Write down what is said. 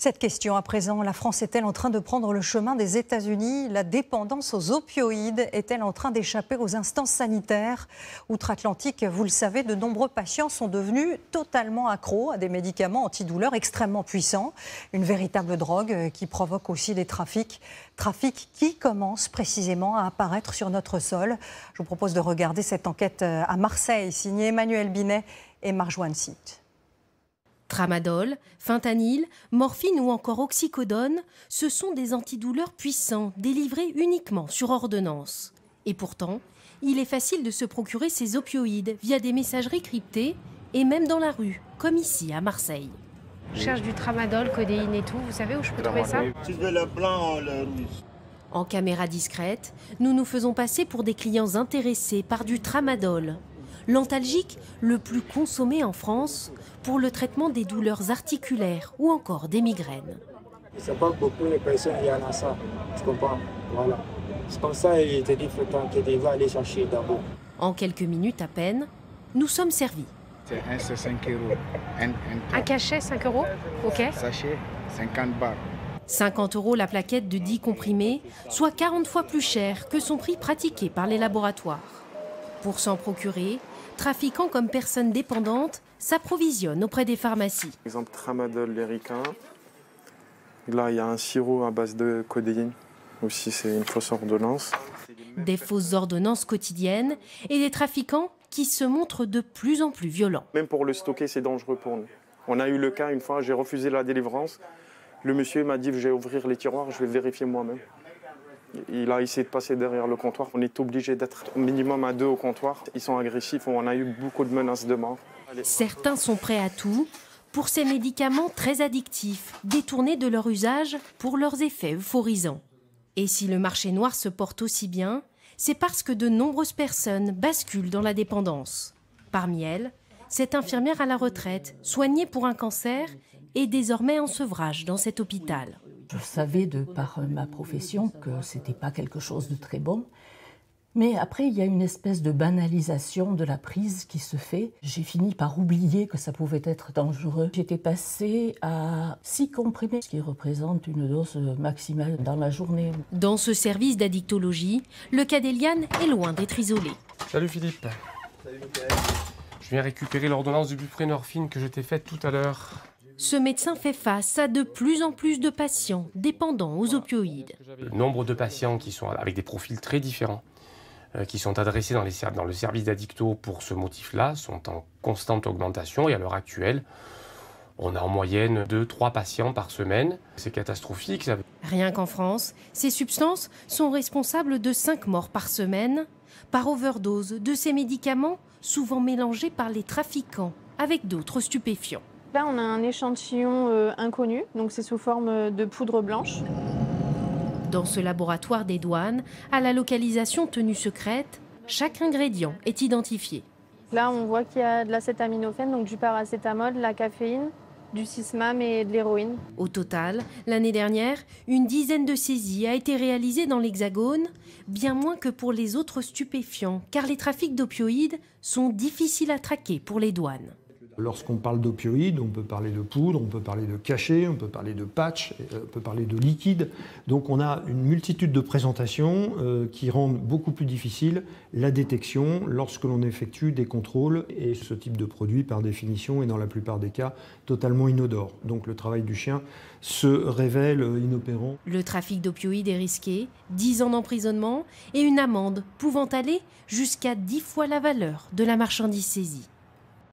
Cette question à présent, la France est-elle en train de prendre le chemin des États-Unis? La dépendance aux opioïdes est-elle en train d'échapper aux instances sanitaires? Outre-Atlantique, vous le savez, de nombreux patients sont devenus totalement accros à des médicaments antidouleurs extrêmement puissants. Une véritable drogue qui provoque aussi des trafics. Trafics qui commencent précisément à apparaître sur notre sol. Je vous propose de regarder cette enquête à Marseille, signée Emmanuel Binet et Marjouane Sit. Tramadol, fentanyl, morphine ou encore oxycodone, ce sont des antidouleurs puissants, délivrés uniquement sur ordonnance. Et pourtant, il est facile de se procurer ces opioïdes via des messageries cryptées et même dans la rue, comme ici à Marseille. Je cherche du tramadol, codéine et tout. Vous savez où je peux trouver ça? Tu veux le blanc ou le rouge? En caméra discrète, nous nous faisons passer pour des clients intéressés par du tramadol, l'antalgique le plus consommé en France pour le traitement des douleurs articulaires ou encore des migraines. C'est pas pour toutes les personnes qui en ont ça, tu comprends? Voilà. C'est comme ça qu'il te dit qu'il faut qu'il va aller chercher d'abord. En quelques minutes à peine, nous sommes servis. C'est 5 €. Un cachet, 5 €? Ok. Sachet, 50 bahts. 50 € la plaquette de 10 comprimés, soit 40 fois plus cher que son prix pratiqué par les laboratoires. Pour s'en procurer, trafiquants comme personnes dépendantes s'approvisionnent auprès des pharmacies. Par exemple, tramadol, Lyrica. Là, il y a un sirop à base de codéine. Aussi, c'est une fausse ordonnance. Des fausses ordonnances quotidiennes et des trafiquants qui se montrent de plus en plus violents. Même pour le stocker, c'est dangereux pour nous. On a eu le cas une fois, j'ai refusé la délivrance. Le monsieur m'a dit, je vais ouvrir les tiroirs, je vais vérifier moi-même. Il a essayé de passer derrière le comptoir. On est obligé d'être au minimum à 2 au comptoir. Ils sont agressifs, on a eu beaucoup de menaces de mort. Certains sont prêts à tout pour ces médicaments très addictifs, détournés de leur usage pour leurs effets euphorisants. Et si le marché noir se porte aussi bien, c'est parce que de nombreuses personnes basculent dans la dépendance. Parmi elles, cette infirmière à la retraite, soignée pour un cancer, est désormais en sevrage dans cet hôpital. Je savais de par ma profession que c'était pas quelque chose de très bon. Mais après, il y a une espèce de banalisation de la prise qui se fait. J'ai fini par oublier que ça pouvait être dangereux. J'étais passée à 6 comprimés, ce qui représente une dose maximale dans la journée. Dans ce service d'addictologie, le cas d'Eliane est loin d'être isolé. Salut Philippe. Salut Mickaël. Je viens récupérer l'ordonnance de buprenorphine que je t'ai faite tout à l'heure. Ce médecin fait face à de plus en plus de patients dépendants aux opioïdes. Le nombre de patients qui sont avec des profils très différents, qui sont adressés dans le service d'addicto pour ce motif-là, sont en constante augmentation. Et à l'heure actuelle, on a en moyenne 2-3 patients par semaine. C'est catastrophique. Rien qu'en France, ces substances sont responsables de 5 morts par semaine par overdose de ces médicaments, souvent mélangés par les trafiquants avec d'autres stupéfiants. Là, on a un échantillon inconnu, donc c'est sous forme de poudre blanche. Dans ce laboratoire des douanes, à la localisation tenue secrète, chaque ingrédient est identifié. Là, on voit qu'il y a de l'acétaminophène, donc du paracétamol, de la caféine, du sismam et de l'héroïne. Au total, l'année dernière, une dizaine de saisies a été réalisée dans l'Hexagone, bien moins que pour les autres stupéfiants, car les trafics d'opioïdes sont difficiles à traquer pour les douanes. Lorsqu'on parle d'opioïdes, on peut parler de poudre, on peut parler de cachets, on peut parler de patch, on peut parler de liquide. Donc on a une multitude de présentations qui rendent beaucoup plus difficile la détection lorsque l'on effectue des contrôles. Et ce type de produit, par définition, est dans la plupart des cas totalement inodore. Donc le travail du chien se révèle inopérant. Le trafic d'opioïdes est risqué, 10 ans d'emprisonnement et une amende pouvant aller jusqu'à 10 fois la valeur de la marchandise saisie.